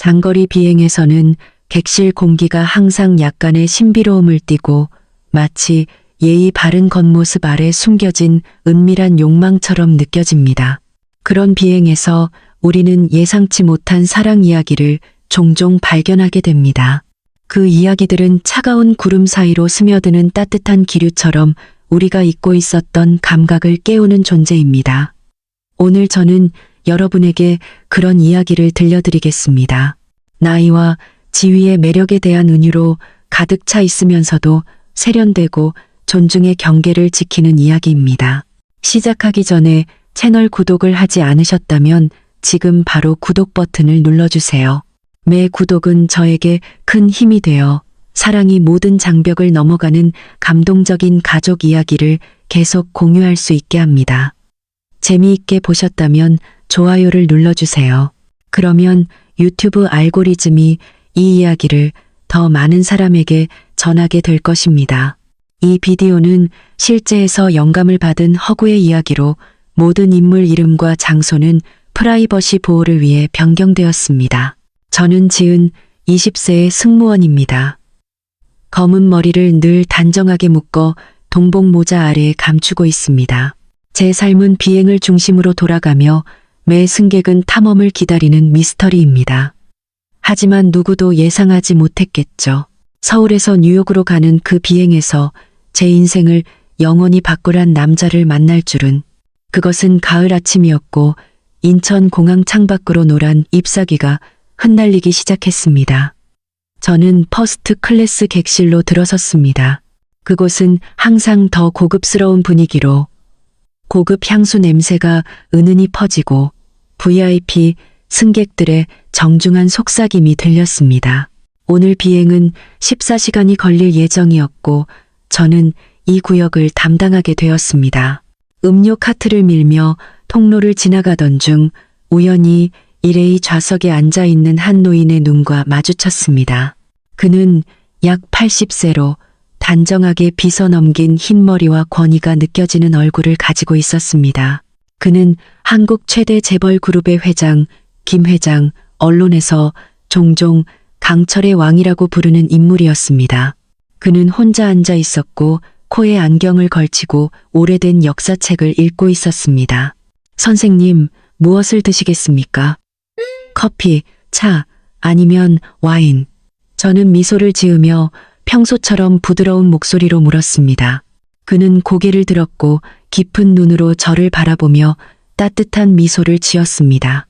장거리 비행에서는 객실 공기가 항상 약간의 신비로움을 띠고 마치 예의 바른 겉모습 아래 숨겨진 은밀한 욕망처럼 느껴집니다. 그런 비행에서 우리는 예상치 못한 사랑 이야기를 종종 발견하게 됩니다. 그 이야기들은 차가운 구름 사이로 스며드는 따뜻한 기류처럼 우리가 잊고 있었던 감각을 깨우는 존재입니다. 오늘 저는 여러분에게 그런 이야기를 들려드리겠습니다. 나이와 지위의 매력에 대한 은유로 가득 차 있으면서도 세련되고 존중의 경계를 지키는 이야기입니다. 시작하기 전에 채널 구독을 하지 않으셨다면 지금 바로 구독 버튼을 눌러주세요. 매 구독은 저에게 큰 힘이 되어 사랑이 모든 장벽을 넘어가는 감동적인 가족 이야기를 계속 공유할 수 있게 합니다. 재미있게 보셨다면 좋아요를 눌러주세요. 그러면 유튜브 알고리즘이 이 이야기를 더 많은 사람에게 전하게 될 것입니다. 이 비디오는 실제에서 영감을 받은 허구의 이야기로 모든 인물 이름과 장소는 프라이버시 보호를 위해 변경되었습니다. 저는 지은 20세의 승무원입니다. 검은 머리를 늘 단정하게 묶어 동복 모자 아래에 감추고 있습니다. 제 삶은 비행을 중심으로 돌아가며 매 승객은 탐험을 기다리는 미스터리입니다. 하지만 누구도 예상하지 못했겠죠. 서울에서 뉴욕으로 가는 그 비행에서 제 인생을 영원히 바꾸란 남자를 만날 줄은. 그것은 가을 아침이었고 인천공항 창밖으로 노란 잎사귀가 흩날리기 시작했습니다. 저는 퍼스트 클래스 객실로 들어섰습니다. 그곳은 항상 더 고급스러운 분위기로 고급 향수 냄새가 은은히 퍼지고 VIP 승객들의 정중한 속삭임이 들렸습니다. 오늘 비행은 14시간이 걸릴 예정이었고 저는 이 구역을 담당하게 되었습니다. 음료 카트를 밀며 통로를 지나가던 중 우연히 일레이 좌석에 앉아있는 한 노인의 눈과 마주쳤습니다. 그는 약 80세로 단정하게 빗어넘긴 흰머리와 권위가 느껴지는 얼굴을 가지고 있었습니다. 그는 한국 최대 재벌 그룹의 회장, 김 회장, 언론에서 종종 강철의 왕이라고 부르는 인물이었습니다. 그는 혼자 앉아 있었고 코에 안경을 걸치고 오래된 역사책을 읽고 있었습니다. 선생님, 무엇을 드시겠습니까? 커피, 차, 아니면 와인. 저는 미소를 지으며 평소처럼 부드러운 목소리로 물었습니다. 그는 고개를 들었고 깊은 눈으로 저를 바라보며 따뜻한 미소를 지었습니다.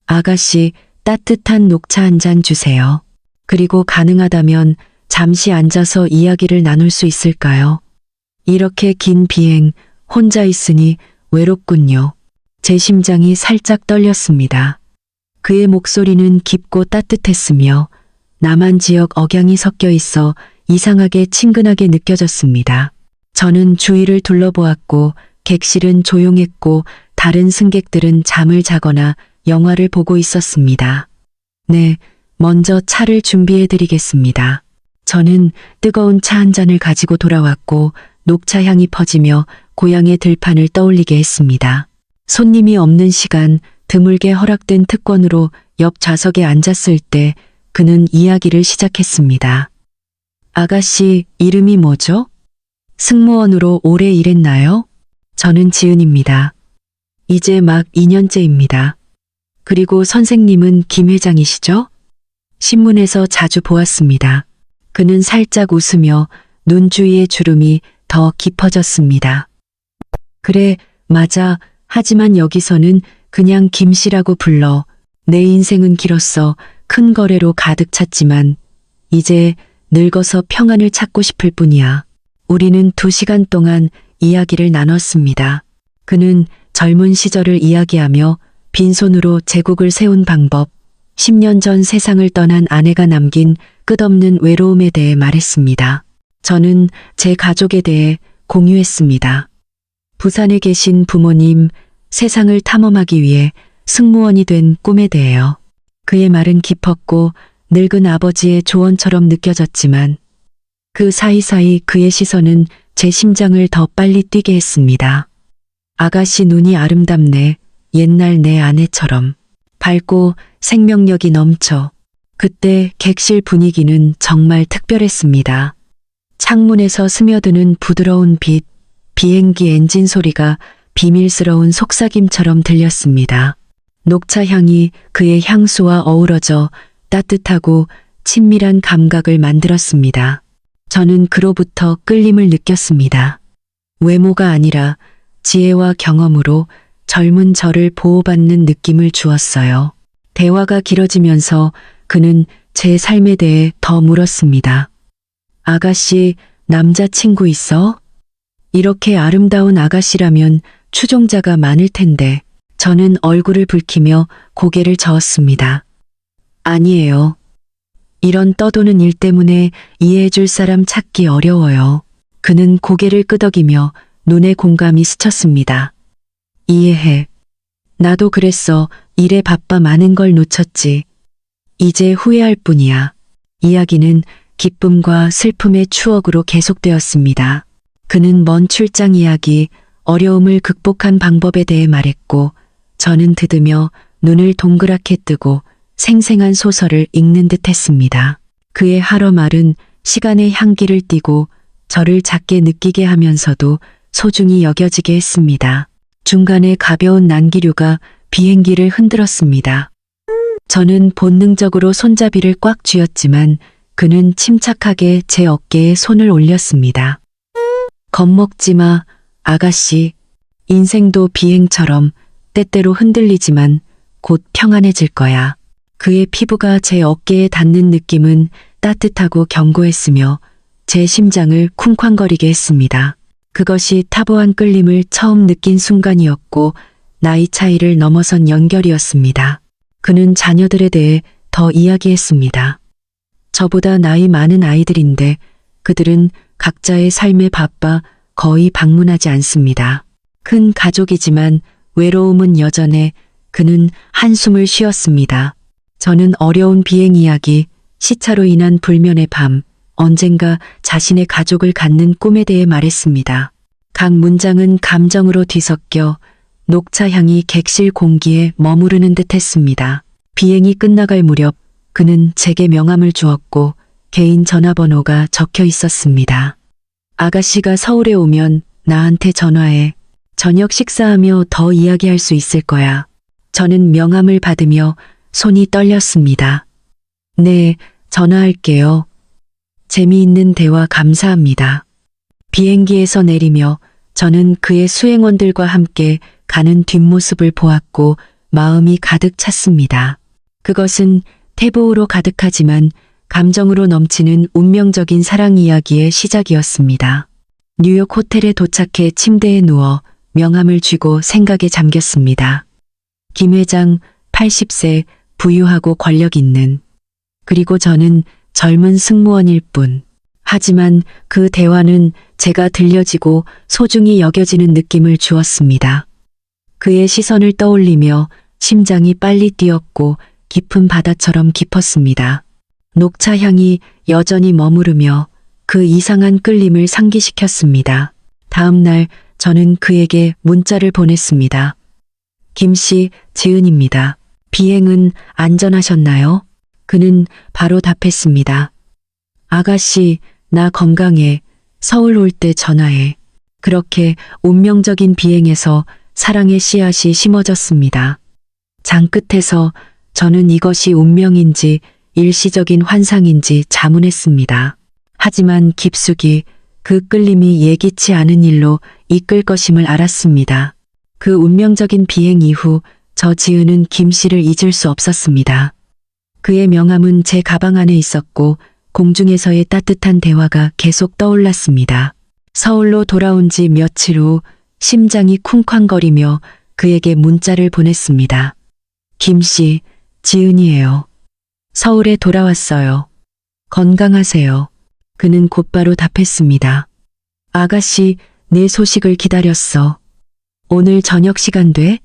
아가씨, 따뜻한 녹차 한 잔 주세요. 그리고 가능하다면 잠시 앉아서 이야기를 나눌 수 있을까요? 이렇게 긴 비행, 혼자 있으니 외롭군요. 제 심장이 살짝 떨렸습니다. 그의 목소리는 깊고 따뜻했으며 남한 지역 억양이 섞여 있어 이상하게 친근하게 느껴졌습니다. 저는 주위를 둘러보았고 객실은 조용했고 다른 승객들은 잠을 자거나 영화를 보고 있었습니다. 네, 먼저 차를 준비해 드리겠습니다. 저는 뜨거운 차 한 잔을 가지고 돌아왔고 녹차 향이 퍼지며 고향의 들판을 떠올리게 했습니다. 손님이 없는 시간 드물게 허락된 특권으로 옆 좌석에 앉았을 때 그는 이야기를 시작했습니다. 아가씨, 이름이 뭐죠? 승무원으로 오래 일했나요? 저는 지은입니다. 이제 막 2년째입니다. 그리고 선생님은 김 회장이시죠? 신문에서 자주 보았습니다. 그는 살짝 웃으며 눈 주위의 주름이 더 깊어졌습니다. 그래, 맞아. 하지만 여기서는 그냥 김 씨라고 불러. 내 인생은 길었어. 큰 거래로 가득 찼지만 이제 늙어서 평안을 찾고 싶을 뿐이야. 우리는 2시간 동안 이야기를 나눴습니다. 그는 젊은 시절을 이야기하며 빈손으로 제국을 세운 방법, 10년 전 세상을 떠난 아내가 남긴 끝없는 외로움에 대해 말했습니다. 저는 제 가족에 대해 공유했습니다. 부산에 계신 부모님, 세상을 탐험하기 위해 승무원이 된 꿈에 대해요. 그의 말은 깊었고 늙은 아버지의 조언처럼 느껴졌지만 그 사이사이 그의 시선은 제 심장을 더 빨리 뛰게 했습니다. 아가씨 눈이 아름답네. 옛날 내 아내처럼. 밝고 생명력이 넘쳐. 그때 객실 분위기는 정말 특별했습니다. 창문에서 스며드는 부드러운 빛, 비행기 엔진 소리가 비밀스러운 속삭임처럼 들렸습니다. 녹차 향이 그의 향수와 어우러져 따뜻하고 친밀한 감각을 만들었습니다. 저는 그로부터 끌림을 느꼈습니다. 외모가 아니라 지혜와 경험으로 젊은 저를 보호받는 느낌을 주었어요. 대화가 길어지면서 그는 제 삶에 대해 더 물었습니다. 아가씨, 남자친구 있어? 이렇게 아름다운 아가씨라면 추종자가 많을 텐데. 저는 얼굴을 붉히며 고개를 저었습니다. 아니에요. 이런 떠도는 일 때문에 이해해줄 사람 찾기 어려워요. 그는 고개를 끄덕이며 눈에 공감이 스쳤습니다. 이해해. 나도 그랬어. 일에 바빠 많은 걸 놓쳤지. 이제 후회할 뿐이야. 이야기는 기쁨과 슬픔의 추억으로 계속되었습니다. 그는 먼 출장 이야기, 어려움을 극복한 방법에 대해 말했고, 저는 들으며 눈을 동그랗게 뜨고 생생한 소설을 읽는 듯 했습니다. 그의 하러 말은 시간의 향기를 띠고 저를 작게 느끼게 하면서도 소중히 여겨지게 했습니다. 중간에 가벼운 난기류가 비행기를 흔들었습니다. 저는 본능적으로 손잡이를 꽉 쥐었지만 그는 침착하게 제 어깨에 손을 올렸습니다. 겁먹지 마, 아가씨. 인생도 비행처럼 때때로 흔들리지만 곧 평안해질 거야. 그의 피부가 제 어깨에 닿는 느낌은 따뜻하고 견고했으며 제 심장을 쿵쾅거리게 했습니다. 그것이 타보한 끌림을 처음 느낀 순간이었고 나이 차이를 넘어선 연결이었습니다. 그는 자녀들에 대해 더 이야기했습니다. 저보다 나이 많은 아이들인데 그들은 각자의 삶에 바빠 거의 방문하지 않습니다. 큰 가족이지만 외로움은 여전해. 그는 한숨을 쉬었습니다. 저는 어려운 비행 이야기, 시차로 인한 불면의 밤, 언젠가 자신의 가족을 갖는 꿈에 대해 말했습니다. 각 문장은 감정으로 뒤섞여 녹차 향이 객실 공기에 머무르는 듯 했습니다. 비행이 끝나갈 무렵 그는 제게 명함을 주었고 개인 전화번호가 적혀 있었습니다. 아가씨가 서울에 오면 나한테 전화해. 저녁 식사하며 더 이야기할 수 있을 거야. 저는 명함을 받으며 손이 떨렸습니다. 네, 전화할게요. 재미있는 대화 감사합니다. 비행기에서 내리며 저는 그의 수행원들과 함께 가는 뒷모습을 보았고 마음이 가득 찼습니다. 그것은 태보로 가득하지만 감정으로 넘치는 운명적인 사랑 이야기의 시작이었습니다. 뉴욕 호텔에 도착해 침대에 누워 명함을 쥐고 생각에 잠겼습니다. 김 회장 80세 부유하고 권력 있는. 그리고 저는 젊은 승무원일 뿐. 하지만 그 대화는 제가 들려지고 소중히 여겨지는 느낌을 주었습니다. 그의 시선을 떠올리며 심장이 빨리 뛰었고 깊은 바다처럼 깊었습니다. 녹차 향이 여전히 머무르며 그 이상한 끌림을 상기시켰습니다. 다음 날 저는 그에게 문자를 보냈습니다. 김씨, 지은입니다. 비행은 안전하셨나요? 그는 바로 답했습니다. 아가씨, 나 건강해. 서울 올 때 전화해. 그렇게 운명적인 비행에서 사랑의 씨앗이 심어졌습니다. 장끝에서 저는 이것이 운명인지 일시적인 환상인지 자문했습니다. 하지만 깊숙이 그 끌림이 예기치 않은 일로 이끌 것임을 알았습니다. 그 운명적인 비행 이후 저 지은은 김 씨를 잊을 수 없었습니다. 그의 명함은 제 가방 안에 있었고 공중에서의 따뜻한 대화가 계속 떠올랐습니다. 서울로 돌아온 지 며칠 후 심장이 쿵쾅거리며 그에게 문자를 보냈습니다. 김 씨, 지은이에요. 서울에 돌아왔어요. 건강하세요. 그는 곧바로 답했습니다. 아가씨, 내 소식을 기다렸어. 오늘 저녁 시간 돼?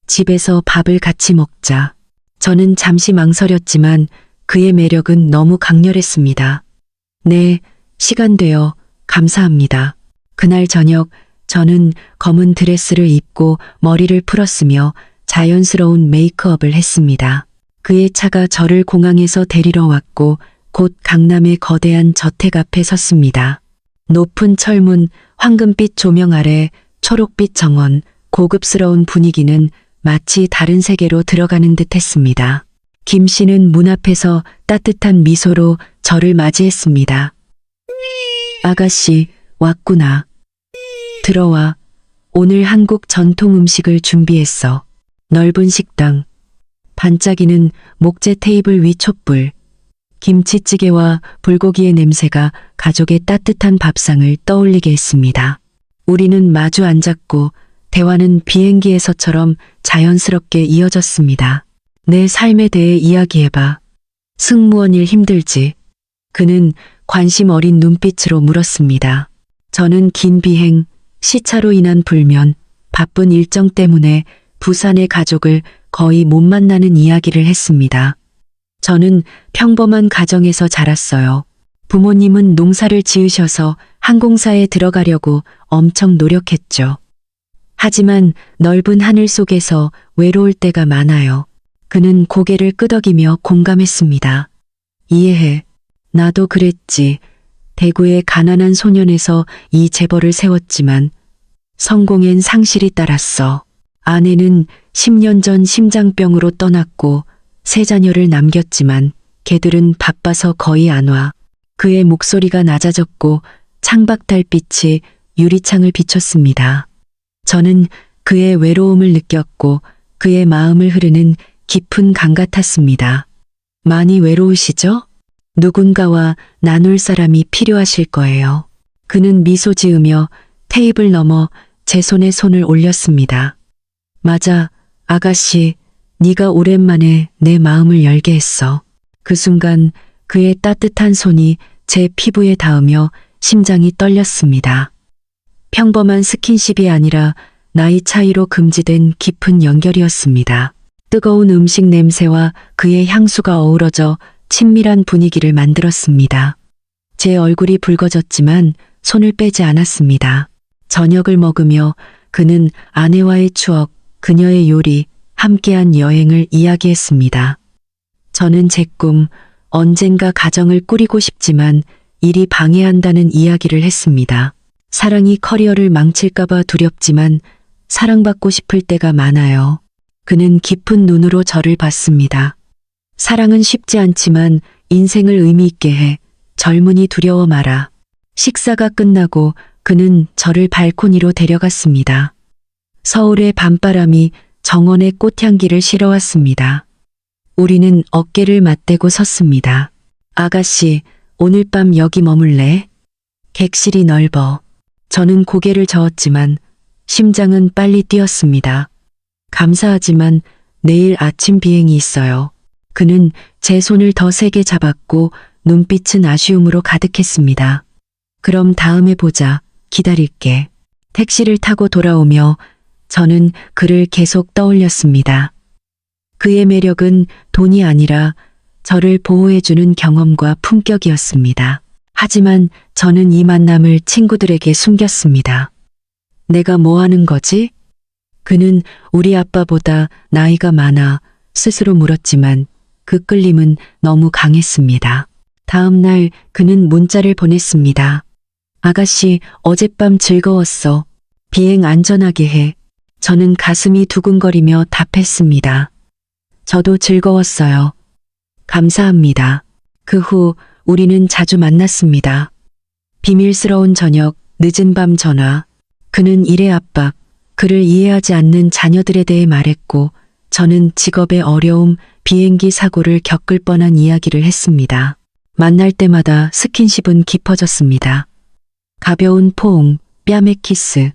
집에서 밥을 같이 먹자. 저는 잠시 망설였지만 그의 매력은 너무 강렬했습니다. 네, 시간 돼요. 감사합니다. 그날 저녁 저는 검은 드레스를 입고 머리를 풀었으며 자연스러운 메이크업을 했습니다. 그의 차가 저를 공항에서 데리러 왔고 곧 강남의 거대한 저택 앞에 섰습니다. 높은 철문, 황금빛 조명 아래 초록빛 정원, 고급스러운 분위기는 마치 다른 세계로 들어가는 듯 했습니다. 김 씨는 문 앞에서 따뜻한 미소로 저를 맞이했습니다. 아가씨, 왔구나. 들어와. 오늘 한국 전통 음식을 준비했어. 넓은 식당. 반짝이는 목재 테이블 위 촛불. 김치찌개와 불고기의 냄새가 가족의 따뜻한 밥상을 떠올리게 했습니다. 우리는 마주 앉았고 대화는 비행기에서처럼 자연스럽게 이어졌습니다. 내 삶에 대해 이야기해봐. 승무원 일 힘들지? 그는 관심 어린 눈빛으로 물었습니다. 저는 긴 비행, 시차로 인한 불면, 바쁜 일정 때문에 부산의 가족을 거의 못 만나는 이야기를 했습니다. 저는 평범한 가정에서 자랐어요. 부모님은 농사를 지으셔서 항공사에 들어가려고 엄청 노력했죠. 하지만 넓은 하늘 속에서 외로울 때가 많아요. 그는 고개를 끄덕이며 공감했습니다. 이해해. 나도 그랬지. 대구의 가난한 소년에서 이 재벌을 세웠지만 성공엔 상실이 따랐어. 아내는 10년 전 심장병으로 떠났고 세 자녀를 남겼지만 걔들은 바빠서 거의 안 와. 그의 목소리가 낮아졌고 창밖 달빛이 유리창을 비췄습니다. 저는 그의 외로움을 느꼈고 그의 마음을 흐르는 깊은 강 같았습니다. 많이 외로우시죠? 누군가와 나눌 사람이 필요하실 거예요. 그는 미소 지으며 테이블 너머 제 손에 손을 올렸습니다. 맞아, 아가씨, 네가 오랜만에 내 마음을 열게 했어. 그 순간 그의 따뜻한 손이 제 피부에 닿으며 심장이 떨렸습니다. 평범한 스킨십이 아니라 나이 차이로 금지된 깊은 연결이었습니다. 뜨거운 음식 냄새와 그의 향수가 어우러져 친밀한 분위기를 만들었습니다. 제 얼굴이 붉어졌지만 손을 빼지 않았습니다. 저녁을 먹으며 그는 아내와의 추억, 그녀의 요리, 함께한 여행을 이야기했습니다. 저는 제 꿈, 언젠가 가정을 꾸리고 싶지만 일이 방해한다는 이야기를 했습니다. 사랑이 커리어를 망칠까봐 두렵지만 사랑받고 싶을 때가 많아요. 그는 깊은 눈으로 저를 봤습니다. 사랑은 쉽지 않지만 인생을 의미 있게 해. 젊은이 두려워 마라. 식사가 끝나고 그는 저를 발코니로 데려갔습니다. 서울의 밤바람이 정원의 꽃향기를 실어왔습니다. 우리는 어깨를 맞대고 섰습니다. 아가씨, 오늘 밤 여기 머물래? 객실이 넓어. 저는 고개를 저었지만 심장은 빨리 뛰었습니다. 감사하지만 내일 아침 비행이 있어요. 그는 제 손을 더 세게 잡았고 눈빛은 아쉬움으로 가득했습니다. 그럼 다음에 보자. 기다릴게. 택시를 타고 돌아오며 저는 그를 계속 떠올렸습니다. 그의 매력은 돈이 아니라 저를 보호해주는 경험과 품격이었습니다. 하지만 저는 이 만남을 친구들에게 숨겼습니다. 내가 뭐 하는 거지? 그는 우리 아빠보다 나이가 많아 스스로 물었지만 그 끌림은 너무 강했습니다. 다음 날 그는 문자를 보냈습니다. 아가씨, 어젯밤 즐거웠어. 비행 안전하게 해. 저는 가슴이 두근거리며 답했습니다. 저도 즐거웠어요. 감사합니다. 그 후 우리는 자주 만났습니다. 비밀스러운 저녁, 늦은 밤 전화. 그는 일의 압박, 그를 이해하지 않는 자녀들에 대해 말했고 저는 직업의 어려움, 비행기 사고를 겪을 뻔한 이야기를 했습니다. 만날 때마다 스킨십은 깊어졌습니다. 가벼운 포옹, 뺨의 키스.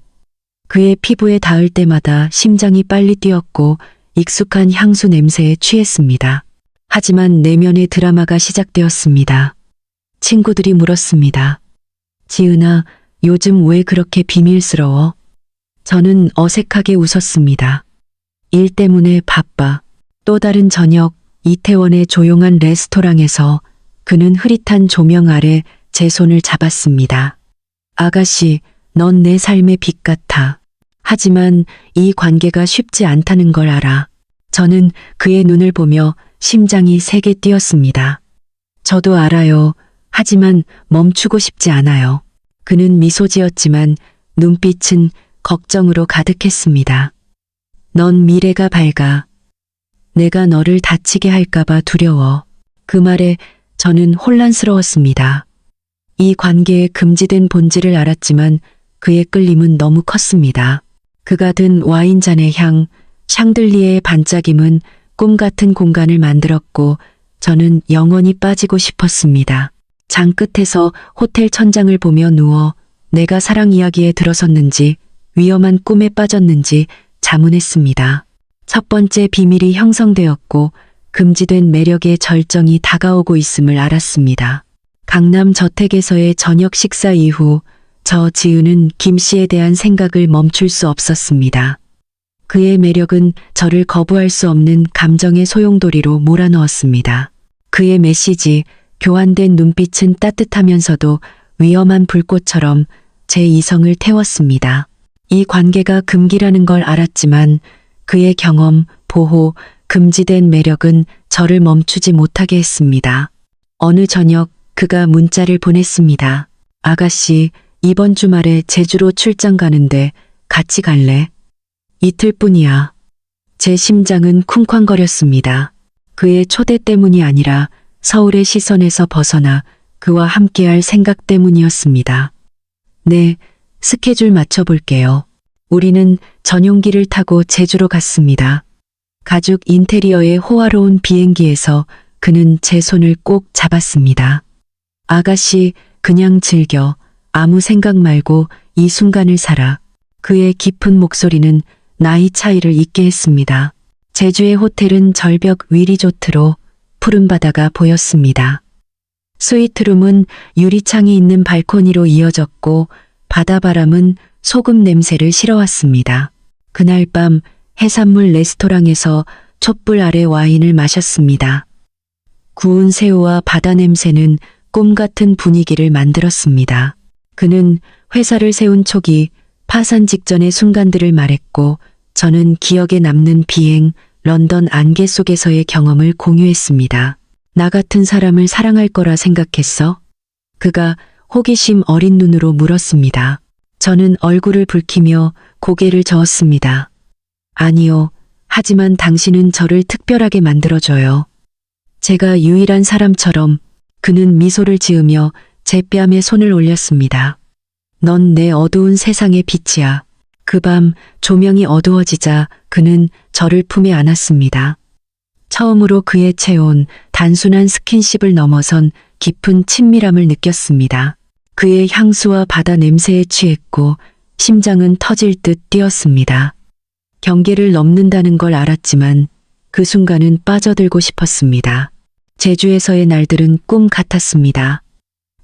그의 피부에 닿을 때마다 심장이 빨리 뛰었고 익숙한 향수 냄새에 취했습니다. 하지만 내면의 드라마가 시작되었습니다. 친구들이 물었습니다. 지은아, 요즘 왜 그렇게 비밀스러워? 저는 어색하게 웃었습니다. 일 때문에 바빠. 또 다른 저녁, 이태원의 조용한 레스토랑에서 그는 흐릿한 조명 아래 제 손을 잡았습니다. 아가씨, 넌 내 삶의 빛 같아. 하지만 이 관계가 쉽지 않다는 걸 알아. 저는 그의 눈을 보며 심장이 세게 뛰었습니다. 저도 알아요. 하지만 멈추고 싶지 않아요. 그는 미소 지었지만 눈빛은 걱정으로 가득했습니다. 넌 미래가 밝아. 내가 너를 다치게 할까봐 두려워. 그 말에 저는 혼란스러웠습니다. 이 관계의 금지된 본질을 알았지만 그의 끌림은 너무 컸습니다. 그가 든 와인잔의 향, 샹들리에의 반짝임은 꿈 같은 공간을 만들었고 저는 영원히 빠지고 싶었습니다. 장 끝에서 호텔 천장을 보며 누워 내가 사랑 이야기에 들어섰는지 위험한 꿈에 빠졌는지 자문했습니다. 첫 번째 비밀이 형성되었고 금지된 매력의 절정이 다가오고 있음을 알았습니다. 강남 저택에서의 저녁 식사 이후 저 지은은 김 씨에 대한 생각을 멈출 수 없었습니다. 그의 매력은 저를 거부할 수 없는 감정의 소용돌이로 몰아넣었습니다. 그의 메시지, 교환된 눈빛은 따뜻하면서도 위험한 불꽃처럼 제 이성을 태웠습니다. 이 관계가 금기라는 걸 알았지만 그의 경험, 보호, 금지된 매력은 저를 멈추지 못하게 했습니다. 어느 저녁 그가 문자를 보냈습니다. 아가씨, 이번 주말에 제주로 출장 가는데 같이 갈래? 이틀뿐이야. 제 심장은 쿵쾅거렸습니다. 그의 초대 때문이 아니라 서울의 시선에서 벗어나 그와 함께할 생각 때문이었습니다. 네, 스케줄 맞춰볼게요. 우리는 전용기를 타고 제주로 갔습니다. 가죽 인테리어의 호화로운 비행기에서 그는 제 손을 꼭 잡았습니다. 아가씨, 그냥 즐겨. 아무 생각 말고 이 순간을 살아. 그의 깊은 목소리는 나이 차이를 잊게 했습니다. 제주의 호텔은 절벽 위 리조트로 푸른 바다가 보였습니다. 스위트룸은 유리창이 있는 발코니로 이어졌고 바다바람은 소금 냄새를 실어왔습니다. 그날 밤 해산물 레스토랑에서 촛불 아래 와인을 마셨습니다. 구운 새우와 바다 냄새는 꿈 같은 분위기를 만들었습니다. 그는 회사를 세운 초기 파산 직전의 순간들을 말했고 저는 기억에 남는 비행, 런던 안개 속에서의 경험을 공유했습니다. 나 같은 사람을 사랑할 거라 생각했어? 그가 호기심 어린 눈으로 물었습니다. 저는 얼굴을 붉히며 고개를 저었습니다. 아니요. 하지만 당신은 저를 특별하게 만들어줘요. 제가 유일한 사람처럼. 그는 미소를 지으며 제 뺨에 손을 올렸습니다. 넌 내 어두운 세상의 빛이야. 그 밤 조명이 어두워지자 그는 저를 품에 안았습니다. 처음으로 그의 체온, 단순한 스킨십을 넘어선 깊은 친밀함을 느꼈습니다. 그의 향수와 바다 냄새에 취했고 심장은 터질 듯 뛰었습니다. 경계를 넘는다는 걸 알았지만 그 순간은 빠져들고 싶었습니다. 제주에서의 날들은 꿈 같았습니다.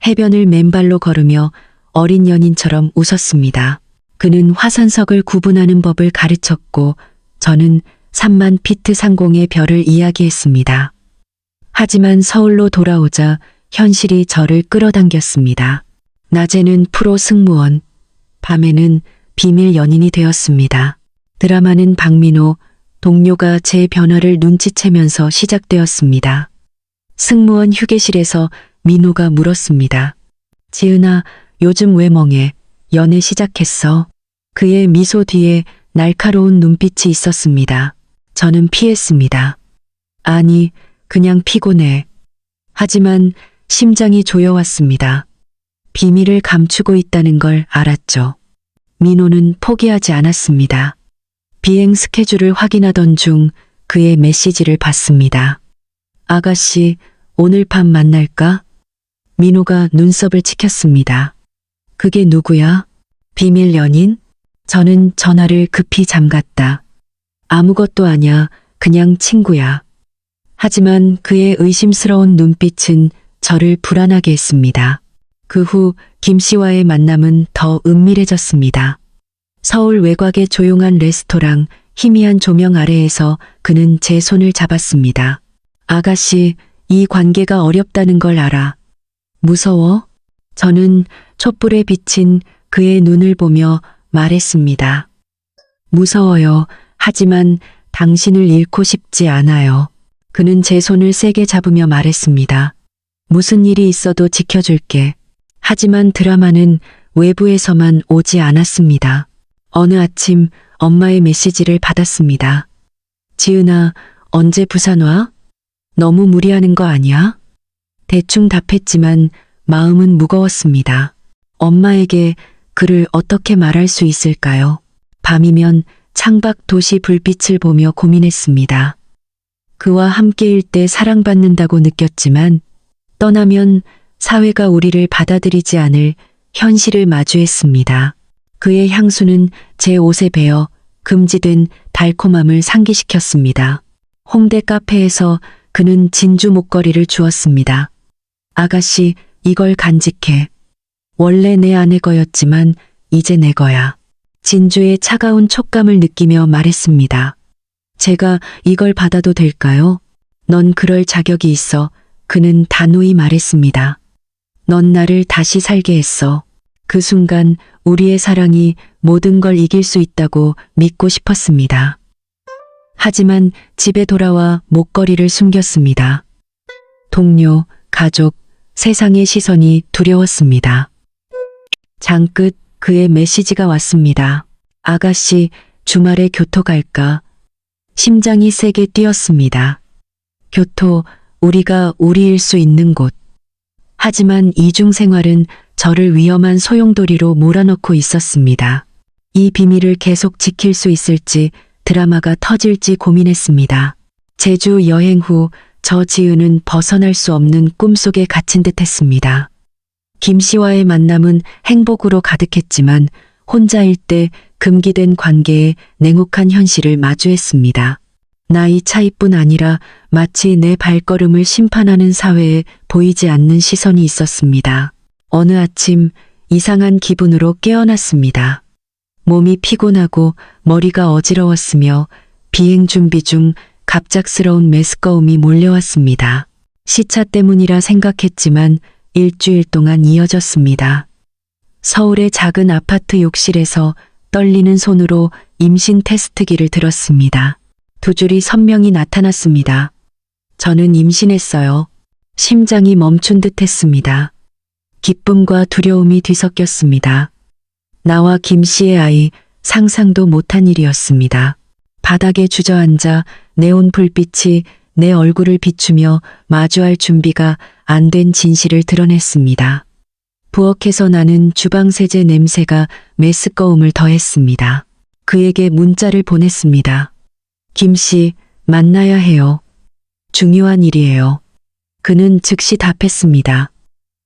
해변을 맨발로 걸으며 어린 연인처럼 웃었습니다. 그는 화산석을 구분하는 법을 가르쳤고 저는 3만 피트 상공의 별을 이야기했습니다. 하지만 서울로 돌아오자 현실이 저를 끌어당겼습니다. 낮에는 프로 승무원, 밤에는 비밀 연인이 되었습니다. 드라마는 박민호, 동료가 제 변화를 눈치채면서 시작되었습니다. 승무원 휴게실에서 민호가 물었습니다. 지은아, 요즘 왜 멍해? 연애 시작했어? 그의 미소 뒤에 날카로운 눈빛이 있었습니다. 저는 피했습니다. 아니, 그냥 피곤해. 하지만 심장이 조여왔습니다. 비밀을 감추고 있다는 걸 알았죠. 민호는 포기하지 않았습니다. 비행 스케줄을 확인하던 중 그의 메시지를 받습니다. 아가씨, 오늘 밤 만날까? 민호가 눈썹을 치켰습니다. 그게 누구야? 비밀 연인? 저는 전화를 급히 잠갔다. 아무것도 아냐, 그냥 친구야. 하지만 그의 의심스러운 눈빛은 저를 불안하게 했습니다. 그 후 김 씨와의 만남은 더 은밀해졌습니다. 서울 외곽의 조용한 레스토랑, 희미한 조명 아래에서 그는 제 손을 잡았습니다. 아가씨, 이 관계가 어렵다는 걸 알아. 무서워? 저는 촛불에 비친 그의 눈을 보며 말했습니다. 무서워요. 하지만 당신을 잃고 싶지 않아요. 그는 제 손을 세게 잡으며 말했습니다. 무슨 일이 있어도 지켜줄게. 하지만 드라마는 외부에서만 오지 않았습니다. 어느 아침 엄마의 메시지를 받았습니다. 지은아, 언제 부산 와? 너무 무리하는 거 아니야? 대충 답했지만 마음은 무거웠습니다. 엄마에게 그를 어떻게 말할 수 있을까요? 밤이면 창밖 도시 불빛을 보며 고민했습니다. 그와 함께일 때 사랑받는다고 느꼈지만 떠나면 사회가 우리를 받아들이지 않을 현실을 마주했습니다. 그의 향수는 제 옷에 배어 금지된 달콤함을 상기시켰습니다. 홍대 카페에서 그는 진주 목걸이를 주었습니다. 아가씨, 이걸 간직해. 원래 내 아내 거였지만 이제 내 거야. 진주의 차가운 촉감을 느끼며 말했습니다. 제가 이걸 받아도 될까요? 넌 그럴 자격이 있어. 그는 단호히 말했습니다. 넌 나를 다시 살게 했어. 그 순간 우리의 사랑이 모든 걸 이길 수 있다고 믿고 싶었습니다. 하지만 집에 돌아와 목걸이를 숨겼습니다. 동료, 가족, 세상의 시선이 두려웠습니다. 장끝 그의 메시지가 왔습니다. 아가씨, 주말에 교토 갈까? 심장이 세게 뛰었습니다. 교토, 우리가 우리일 수 있는 곳. 하지만 이중 생활은 저를 위험한 소용돌이로 몰아넣고 있었습니다. 이 비밀을 계속 지킬 수 있을지 드라마가 터질지 고민했습니다. 제주 여행 후 저 지은은 벗어날 수 없는 꿈속에 갇힌 듯 했습니다. 김 씨와의 만남은 행복으로 가득했지만 혼자일 때 금기된 관계에 냉혹한 현실을 마주했습니다. 나이 차이뿐 아니라 마치 내 발걸음을 심판하는 사회에 보이지 않는 시선이 있었습니다. 어느 아침 이상한 기분으로 깨어났습니다. 몸이 피곤하고 머리가 어지러웠으며 비행 준비 중 갑작스러운 메스꺼움이 몰려왔습니다. 시차 때문이라 생각했지만 일주일 동안 이어졌습니다. 서울의 작은 아파트 욕실에서 떨리는 손으로 임신 테스트기를 들었습니다. 두 줄이 선명히 나타났습니다. 저는 임신했어요. 심장이 멈춘 듯 했습니다. 기쁨과 두려움이 뒤섞였습니다. 나와 김 씨의 아이, 상상도 못한 일이었습니다. 바닥에 주저앉아 네온 불빛이 내 얼굴을 비추며 마주할 준비가 안 된 진실을 드러냈습니다. 부엌에서 나는 주방 세제 냄새가 메스꺼움을 더했습니다. 그에게 문자를 보냈습니다. 김 씨, 만나야 해요. 중요한 일이에요. 그는 즉시 답했습니다.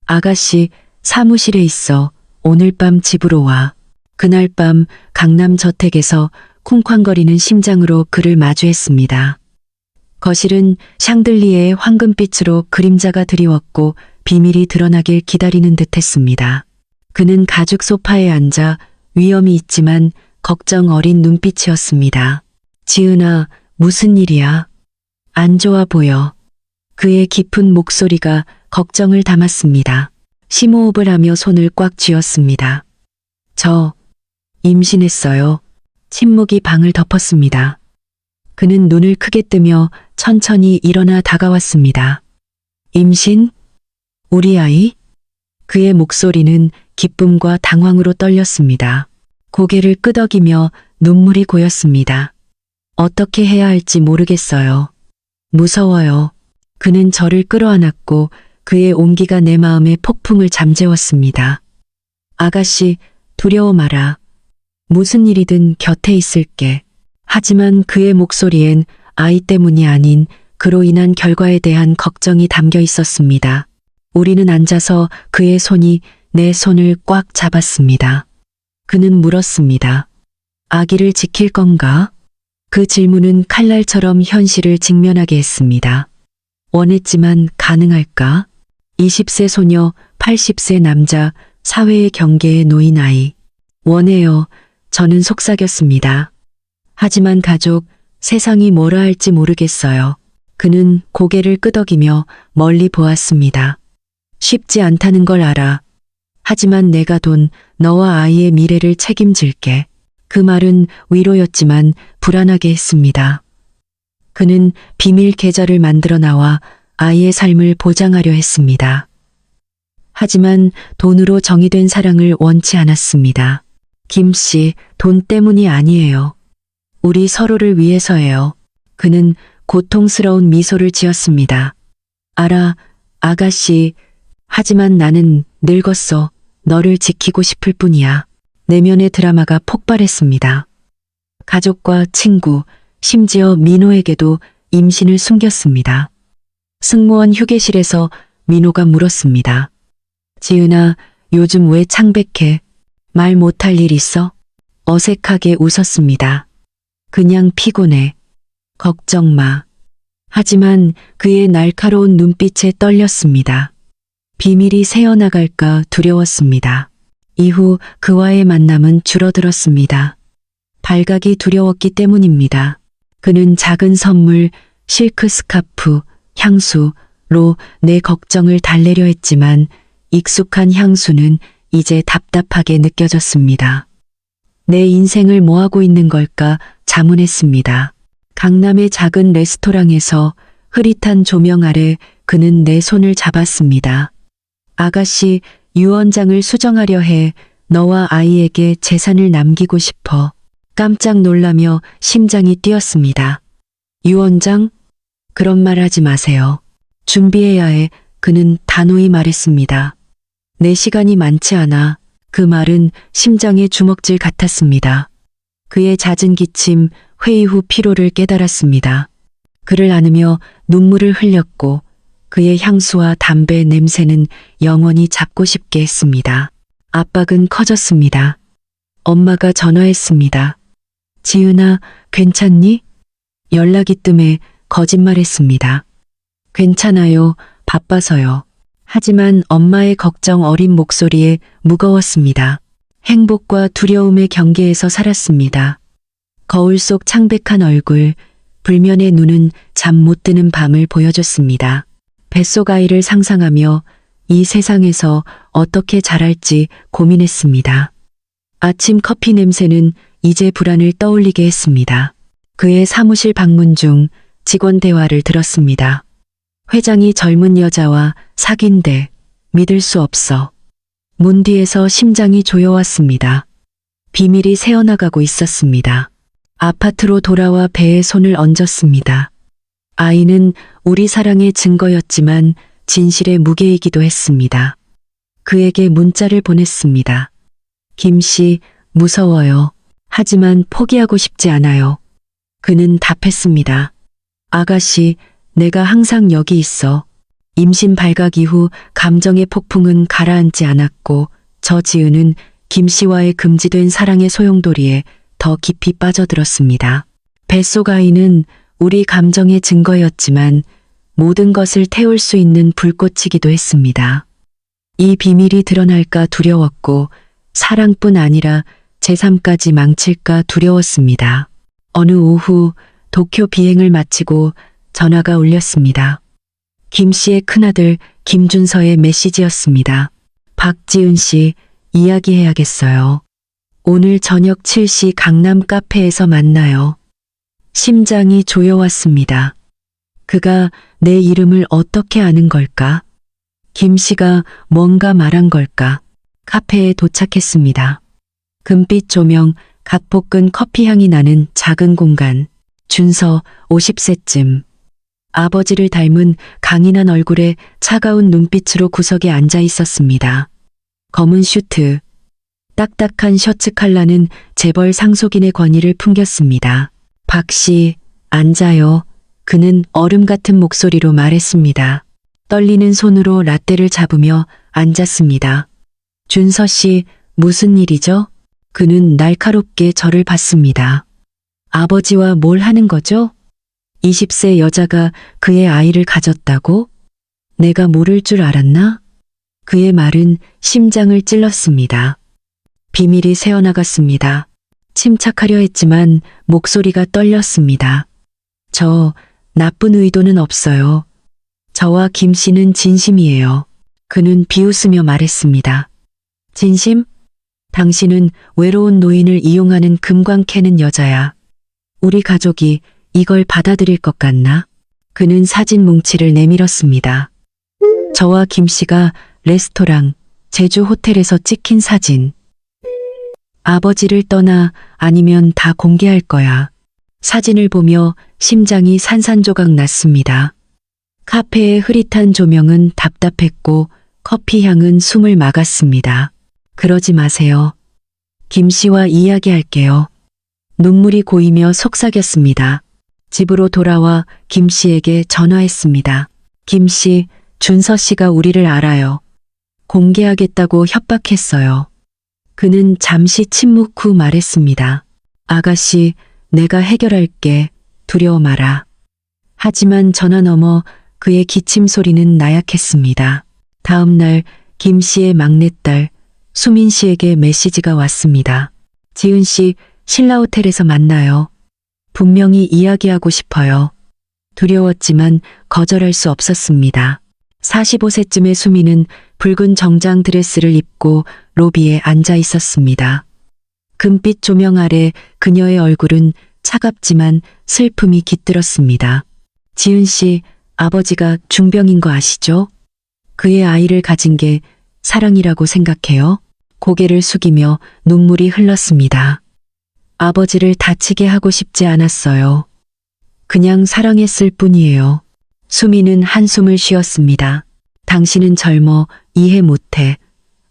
아가씨, 사무실에 있어. 오늘 밤 집으로 와. 그날 밤 강남 저택에서 쿵쾅거리는 심장으로 그를 마주했습니다. 거실은 샹들리에의 황금빛으로 그림자가 드리웠고 비밀이 드러나길 기다리는 듯했습니다. 그는 가죽 소파에 앉아 위험이 있지만 걱정 어린 눈빛이었습니다. 지은아, 무슨 일이야? 안 좋아 보여. 그의 깊은 목소리가 걱정을 담았습니다. 심호흡을 하며 손을 꽉 쥐었습니다. 저 임신했어요. 침묵이 방을 덮었습니다. 그는 눈을 크게 뜨며 천천히 일어나 다가왔습니다. 임신? 우리 아이? 그의 목소리는 기쁨과 당황으로 떨렸습니다. 고개를 끄덕이며 눈물이 고였습니다. 어떻게 해야 할지 모르겠어요. 무서워요. 그는 저를 끌어안았고 그의 온기가 내 마음에 폭풍을 잠재웠습니다. 아가씨, 두려워 마라. 무슨 일이든 곁에 있을게. 하지만 그의 목소리엔 아이 때문이 아닌 그로 인한 결과에 대한 걱정이 담겨 있었습니다. 우리는 앉아서 그의 손이 내 손을 꽉 잡았습니다. 그는 물었습니다. 아기를 지킬 건가? 그 질문은 칼날처럼 현실을 직면하게 했습니다. 원했지만 가능할까? 20세 소녀, 80세 남자, 사회의 경계에 놓인 아이. 원해요. 저는 속삭였습니다. 하지만 가족, 세상이 뭐라 할지 모르겠어요. 그는 고개를 끄덕이며 멀리 보았습니다. 쉽지 않다는 걸 알아. 하지만 내가 돈, 너와 아이의 미래를 책임질게. 그 말은 위로였지만 불안하게 했습니다. 그는 비밀 계좌를 만들어 나와 아이의 삶을 보장하려 했습니다. 하지만 돈으로 정의된 사랑을 원치 않았습니다. 김 씨, 돈 때문이 아니에요. 우리 서로를 위해서예요. 그는 고통스러운 미소를 지었습니다. 알아, 아가씨. 하지만 나는 늙었어. 너를 지키고 싶을 뿐이야. 내면의 드라마가 폭발했습니다. 가족과 친구, 심지어 민호에게도 임신을 숨겼습니다. 승무원 휴게실에서 민호가 물었습니다. 지은아, 요즘 왜 창백해? 말 못할 일 있어? 어색하게 웃었습니다. 그냥 피곤해. 걱정 마. 하지만 그의 날카로운 눈빛에 떨렸습니다. 비밀이 새어나갈까 두려웠습니다. 이후 그와의 만남은 줄어들었습니다. 발각이 두려웠기 때문입니다. 그는 작은 선물, 실크 스카프, 향수로 내 걱정을 달래려 했지만 익숙한 향수는 이제 답답하게 느껴졌습니다. 내 인생을 뭐하고 있는 걸까 자문했습니다. 강남의 작은 레스토랑에서 흐릿한 조명 아래 그는 내 손을 잡았습니다. 아가씨, 유언장을 수정하려 해. 너와 아이에게 재산을 남기고 싶어. 깜짝 놀라며 심장이 뛰었습니다. 유언장? 그런 말 하지 마세요. 준비해야 해. 그는 단호히 말했습니다. 내 시간이 많지 않아. 그 말은 심장의 주먹질 같았습니다. 그의 잦은 기침, 회의 후 피로를 깨달았습니다. 그를 안으며 눈물을 흘렸고 그의 향수와 담배 냄새는 영원히 잡고 싶게 했습니다. 압박은 커졌습니다. 엄마가 전화했습니다. 지은아, 괜찮니? 연락이 뜸해 거짓말했습니다. 괜찮아요. 바빠서요. 하지만 엄마의 걱정 어린 목소리에 무거웠습니다. 행복과 두려움의 경계에서 살았습니다. 거울 속 창백한 얼굴, 불면의 눈은 잠 못 드는 밤을 보여줬습니다. 뱃속 아이를 상상하며 이 세상에서 어떻게 자랄지 고민했습니다. 아침 커피 냄새는 이제 불안을 떠올리게 했습니다. 그의 사무실 방문 중 직원 대화를 들었습니다. 회장이 젊은 여자와 사귄대. 믿을 수 없어. 문 뒤에서 심장이 조여왔습니다. 비밀이 새어나가고 있었습니다. 아파트로 돌아와 배에 손을 얹었습니다. 아이는 우리 사랑의 증거였지만 진실의 무게이기도 했습니다. 그에게 문자를 보냈습니다. 김 씨, 무서워요. 하지만 포기하고 싶지 않아요. 그는 답했습니다. 아가씨, 내가 항상 여기 있어. 임신 발각 이후 감정의 폭풍은 가라앉지 않았고 저 지은은 김 씨와의 금지된 사랑의 소용돌이에 더 깊이 빠져들었습니다. 뱃속 아이는 우리 감정의 증거였지만 모든 것을 태울 수 있는 불꽃이기도 했습니다. 이 비밀이 드러날까 두려웠고 사랑뿐 아니라 제 삶까지 망칠까 두려웠습니다. 어느 오후 도쿄 비행을 마치고 전화가 울렸습니다. 김 씨의 큰아들 김준서의 메시지였습니다. 박지은 씨, 이야기해야겠어요. 오늘 저녁 7시 강남 카페에서 만나요. 심장이 조여왔습니다. 그가 내 이름을 어떻게 아는 걸까? 김 씨가 뭔가 말한 걸까? 카페에 도착했습니다. 금빛 조명, 갓 볶은 커피 향이 나는 작은 공간. 준서 50세쯤. 아버지를 닮은 강인한 얼굴에 차가운 눈빛으로 구석에 앉아 있었습니다. 검은 슈트, 딱딱한 셔츠 컬러는 재벌 상속인의 권위를 풍겼습니다. 박 씨, 앉아요. 그는 얼음 같은 목소리로 말했습니다. 떨리는 손으로 라떼를 잡으며 앉았습니다. 준서 씨, 무슨 일이죠? 그는 날카롭게 저를 봤습니다. 아버지와 뭘 하는 거죠? 20세 여자가 그의 아이를 가졌다고? 내가 모를 줄 알았나? 그의 말은 심장을 찔렀습니다. 비밀이 새어나갔습니다. 침착하려 했지만 목소리가 떨렸습니다. 저 나쁜 의도는 없어요. 저와 김 씨는 진심이에요. 그는 비웃으며 말했습니다. 진심? 당신은 외로운 노인을 이용하는 금광 캐는 여자야. 우리 가족이 이걸 받아들일 것 같나? 그는 사진 뭉치를 내밀었습니다. 저와 김 씨가 레스토랑, 제주 호텔에서 찍힌 사진. 아버지를 떠나 아니면 다 공개할 거야. 사진을 보며 심장이 산산조각 났습니다. 카페의 흐릿한 조명은 답답했고 커피 향은 숨을 막았습니다. 그러지 마세요. 김 씨와 이야기할게요. 눈물이 고이며 속삭였습니다. 집으로 돌아와 김 씨에게 전화했습니다. 김 씨, 준서 씨가 우리를 알아요. 공개하겠다고 협박했어요. 그는 잠시 침묵 후 말했습니다. 아가씨, 내가 해결할게. 두려워 마라. 하지만 전화 너머 그의 기침 소리는 나약했습니다. 다음 날 김 씨의 막내딸 수민 씨에게 메시지가 왔습니다. 지은 씨, 신라 호텔에서 만나요. 분명히 이야기하고 싶어요. 두려웠지만 거절할 수 없었습니다. 45세쯤의 수민은 붉은 정장 드레스를 입고 로비에 앉아 있었습니다. 금빛 조명 아래 그녀의 얼굴은 차갑지만 슬픔이 깃들었습니다. 지은 씨, 아버지가 중병인 거 아시죠? 그의 아이를 가진 게 사랑이라고 생각해요? 고개를 숙이며 눈물이 흘렀습니다. 아버지를 다치게 하고 싶지 않았어요. 그냥 사랑했을 뿐이에요. 수미는 한숨을 쉬었습니다. 당신은 젊어 이해 못해.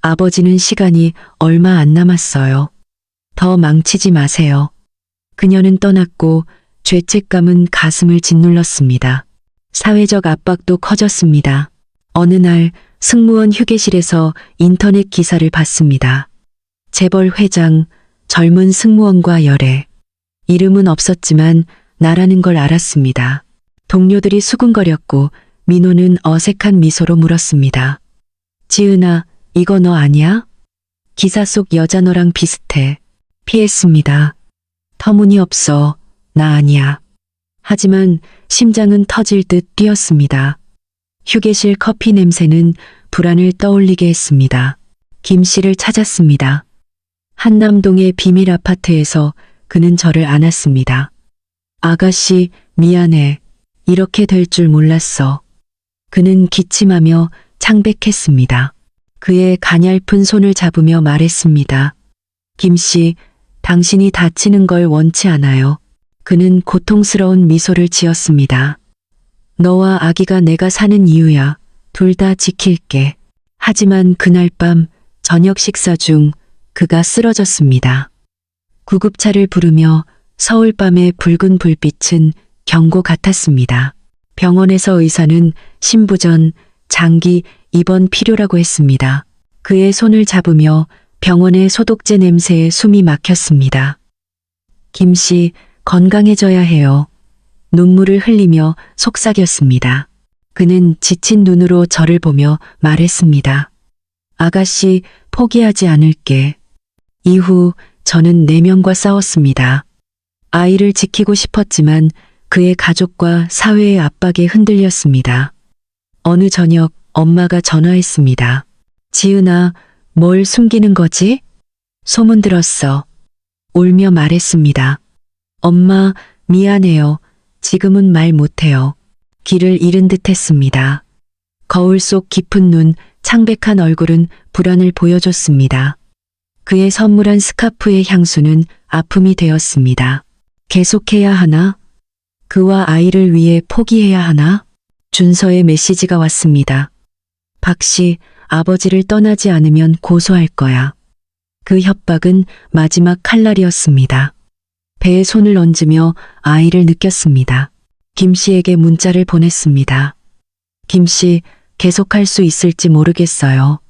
아버지는 시간이 얼마 안 남았어요. 더 망치지 마세요. 그녀는 떠났고 죄책감은 가슴을 짓눌렀습니다. 사회적 압박도 커졌습니다. 어느 날 승무원 휴게실에서 인터넷 기사를 봤습니다. 재벌 회장, 젊은 승무원과 열애. 이름은 없었지만 나라는 걸 알았습니다. 동료들이 수군거렸고 민호는 어색한 미소로 물었습니다. 지은아, 이거 너 아니야? 기사 속 여자 너랑 비슷해. 피했습니다. 터무니없어. 나 아니야. 하지만 심장은 터질 듯 뛰었습니다. 휴게실 커피 냄새는 불안을 떠올리게 했습니다. 김 씨를 찾았습니다. 한남동의 비밀 아파트에서 그는 저를 안았습니다. 아가씨, 미안해. 이렇게 될 줄 몰랐어. 그는 기침하며 창백했습니다. 그의 가냘픈 손을 잡으며 말했습니다. 김 씨, 당신이 다치는 걸 원치 않아요. 그는 고통스러운 미소를 지었습니다. 너와 아기가 내가 사는 이유야. 둘 다 지킬게. 하지만 그날 밤 저녁 식사 중 그가 쓰러졌습니다. 구급차를 부르며 서울 밤의 붉은 불빛은 경고 같았습니다. 병원에서 의사는 심부전, 장기 입원 필요라고 했습니다. 그의 손을 잡으며 병원의 소독제 냄새에 숨이 막혔습니다. 김 씨, 건강해져야 해요. 눈물을 흘리며 속삭였습니다. 그는 지친 눈으로 저를 보며 말했습니다. 아가씨, 포기하지 않을게. 이후 저는 4명과 싸웠습니다. 아이를 지키고 싶었지만 그의 가족과 사회의 압박에 흔들렸습니다. 어느 저녁 엄마가 전화했습니다. 지은아, 뭘 숨기는 거지? 소문 들었어. 울며 말했습니다. 엄마, 미안해요. 지금은 말 못해요. 길을 잃은 듯 했습니다. 거울 속 깊은 눈, 창백한 얼굴은 불안을 보여줬습니다. 그의 선물한 스카프의 향수는 아픔이 되었습니다. 계속해야 하나? 그와 아이를 위해 포기해야 하나? 준서의 메시지가 왔습니다. 박 씨, 아버지를 떠나지 않으면 고소할 거야. 그 협박은 마지막 칼날이었습니다. 배에 손을 얹으며 아이를 느꼈습니다. 김 씨에게 문자를 보냈습니다. 김 씨, 계속할 수 있을지 모르겠어요.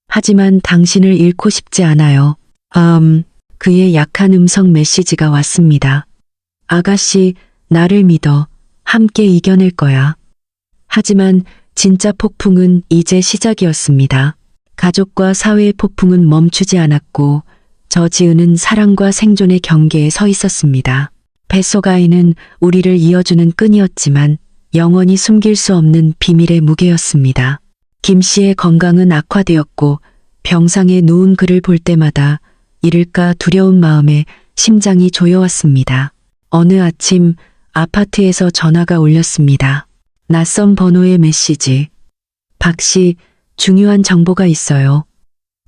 하지만 당신을 잃고 싶지 않아요. 그의 약한 음성 메시지가 왔습니다. 아가씨, 나를 믿어. 함께 이겨낼 거야. 하지만 진짜 폭풍은 이제 시작이었습니다. 가족과 사회의 폭풍은 멈추지 않았고 저 지은은 사랑과 생존의 경계에 서 있었습니다. 뱃속 아이는 우리를 이어주는 끈이었지만 영원히 숨길 수 없는 비밀의 무게였습니다. 김 씨의 건강은 악화되었고 병상에 누운 그를 볼 때마다 잃을까 두려운 마음에 심장이 조여왔습니다. 어느 아침 아파트에서 전화가 울렸습니다. 낯선 번호의 메시지. 박 씨, 중요한 정보가 있어요.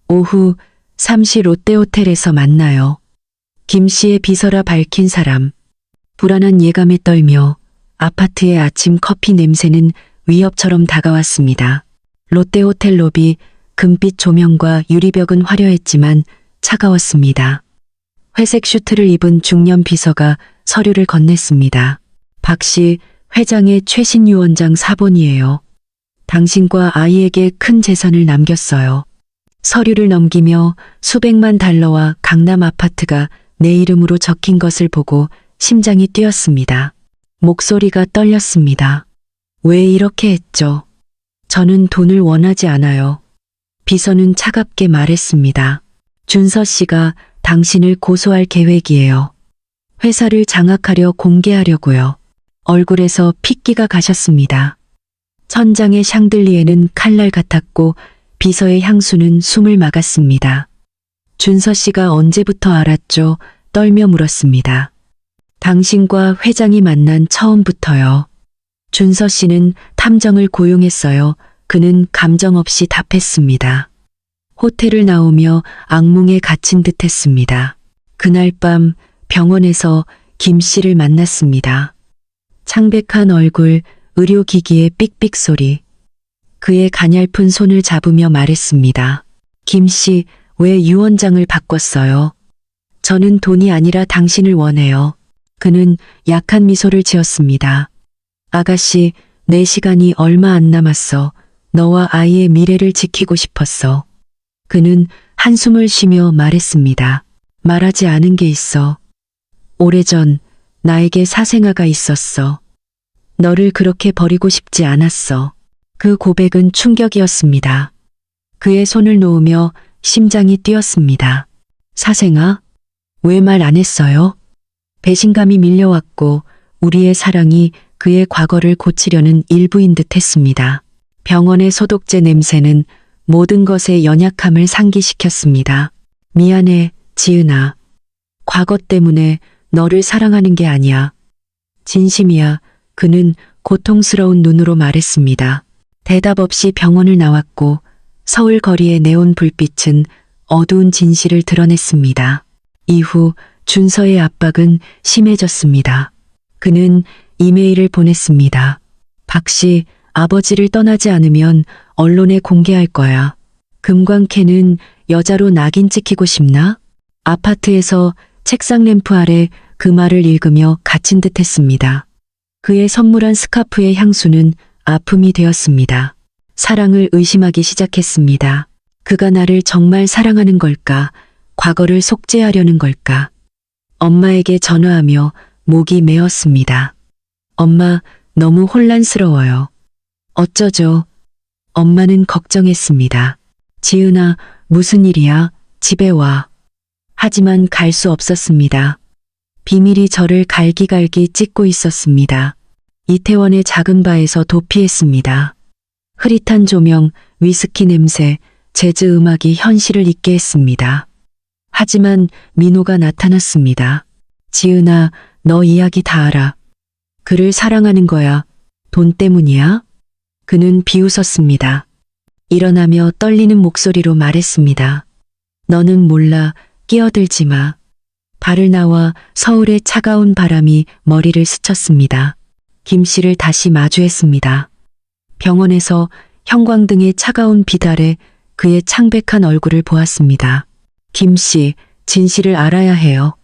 오후 3시 롯데호텔에서 만나요. 김 씨의 비서라 밝힌 사람. 불안한 예감에 떨며 아파트의 아침 커피 냄새는 위협처럼 다가왔습니다. 롯데호텔 로비, 금빛 조명과 유리벽은 화려했지만 차가웠습니다. 회색 슈트를 입은 중년 비서가 서류를 건넸습니다. 박 씨, 회장의 최신 유원장 사본이에요. 당신과 아이에게 큰 재산을 남겼어요. 서류를 넘기며 수백만 달러와 강남 아파트가 내 이름으로 적힌 것을 보고 심장이 뛰었습니다. 목소리가 떨렸습니다. 왜 이렇게 했죠? 저는 돈을 원하지 않아요. 비서는 차갑게 말했습니다. 준서 씨가 당신을 고소할 계획이에요. 회사를 장악하려 공개하려고요. 얼굴에서 핏기가 가셨습니다. 천장의 샹들리에는 칼날 같았고 비서의 향수는 숨을 막았습니다. 준서 씨가 언제부터 알았죠? 떨며 물었습니다. 당신과 회장이 만난 처음부터요. 준서 씨는 탐정을 고용했어요. 그는 감정 없이 답했습니다. 호텔을 나오며 악몽에 갇힌 듯 했습니다. 그날 밤 병원에서 김 씨를 만났습니다. 창백한 얼굴, 의료기기의 삑삑 소리. 그의 가냘픈 손을 잡으며 말했습니다. 김 씨, 왜 유원장을 바꿨어요? 저는 돈이 아니라 당신을 원해요. 그는 약한 미소를 지었습니다. 아가씨, 내 시간이 얼마 안 남았어. 너와 아이의 미래를 지키고 싶었어. 그는 한숨을 쉬며 말했습니다. 말하지 않은 게 있어. 오래전 나에게 사생아가 있었어. 너를 그렇게 버리고 싶지 않았어. 그 고백은 충격이었습니다. 그의 손을 놓으며 심장이 뛰었습니다. 사생아? 왜 말 안 했어요? 배신감이 밀려왔고 우리의 사랑이 그의 과거를 고치려는 일부인 듯 했습니다. 병원의 소독제 냄새는 모든 것의 연약함을 상기시켰습니다. 미안해, 지은아. 과거 때문에 너를 사랑하는 게 아니야. 진심이야. 그는 고통스러운 눈으로 말했습니다. 대답 없이 병원을 나왔고 서울 거리의 네온 불빛은 어두운 진실을 드러냈습니다. 이후 준서의 압박은 심해졌습니다. 그는 이메일을 보냈습니다. 박 씨, 아버지를 떠나지 않으면 언론에 공개할 거야. 금광캐는 여자로 낙인 찍히고 싶나? 아파트에서 책상 램프 아래 그 말을 읽으며 갇힌 듯 했습니다. 그의 선물한 스카프의 향수는 아픔이 되었습니다. 사랑을 의심하기 시작했습니다. 그가 나를 정말 사랑하는 걸까? 과거를 속죄하려는 걸까? 엄마에게 전화하며 목이 메었습니다. 엄마, 너무 혼란스러워요. 어쩌죠? 엄마는 걱정했습니다. 지은아, 무슨 일이야? 집에 와. 하지만 갈 수 없었습니다. 비밀이 저를 갈기갈기 찢고 있었습니다. 이태원의 작은 바에서 도피했습니다. 흐릿한 조명, 위스키 냄새, 재즈 음악이 현실을 잊게 했습니다. 하지만 민호가 나타났습니다. 지은아, 너 이야기 다 알아. 그를 사랑하는 거야. 돈 때문이야? 그는 비웃었습니다. 일어나며 떨리는 목소리로 말했습니다. 너는 몰라. 끼어들지 마. 발을 나와 서울의 차가운 바람이 머리를 스쳤습니다. 김 씨를 다시 마주했습니다. 병원에서 형광등의 차가운 빛 아래 그의 창백한 얼굴을 보았습니다. 김 씨, 진실을 알아야 해요.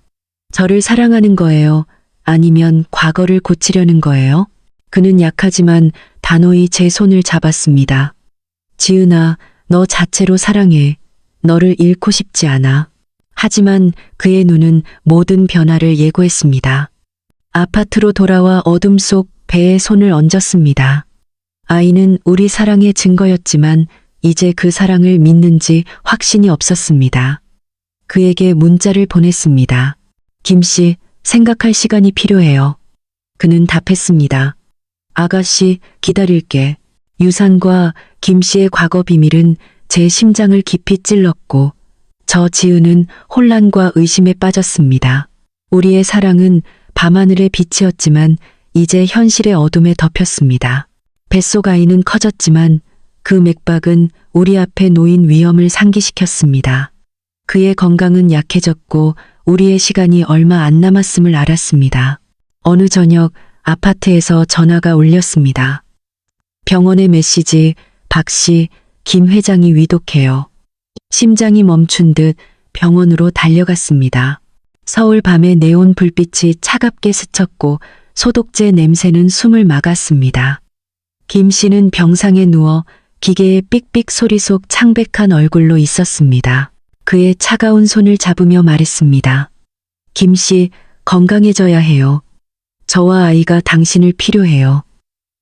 저를 사랑하는 거예요? 아니면 과거를 고치려는 거예요? 그는 약하지만 단호히 제 손을 잡았습니다. 지은아, 너 자체로 사랑해. 너를 잃고 싶지 않아. 하지만 그의 눈은 모든 변화를 예고했습니다. 아파트로 돌아와 어둠 속 배에 손을 얹었습니다. 아이는 우리 사랑의 증거였지만 이제 그 사랑을 믿는지 확신이 없었습니다. 그에게 문자를 보냈습니다. 김 씨, 생각할 시간이 필요해요. 그는 답했습니다. 아가씨, 기다릴게. 유산과 김 씨의 과거 비밀은 제 심장을 깊이 찔렀고 저 지은은 혼란과 의심에 빠졌습니다. 우리의 사랑은 밤하늘의 빛이었지만 이제 현실의 어둠에 덮였습니다. 뱃속 아이는 커졌지만 그 맥박은 우리 앞에 놓인 위험을 상기시켰습니다. 그의 건강은 약해졌고 우리의 시간이 얼마 안 남았음을 알았습니다. 어느 저녁 아파트에서 전화가 울렸습니다. 병원의 메시지, 박 씨, 김 회장이 위독해요. 심장이 멈춘 듯 병원으로 달려갔습니다. 서울 밤의 네온 불빛이 차갑게 스쳤고 소독제 냄새는 숨을 막았습니다. 김 씨는 병상에 누워 기계의 삑삑 소리 속 창백한 얼굴로 있었습니다. 그의 차가운 손을 잡으며 말했습니다. 김 씨, 건강해져야 해요. 저와 아이가 당신을 필요해요.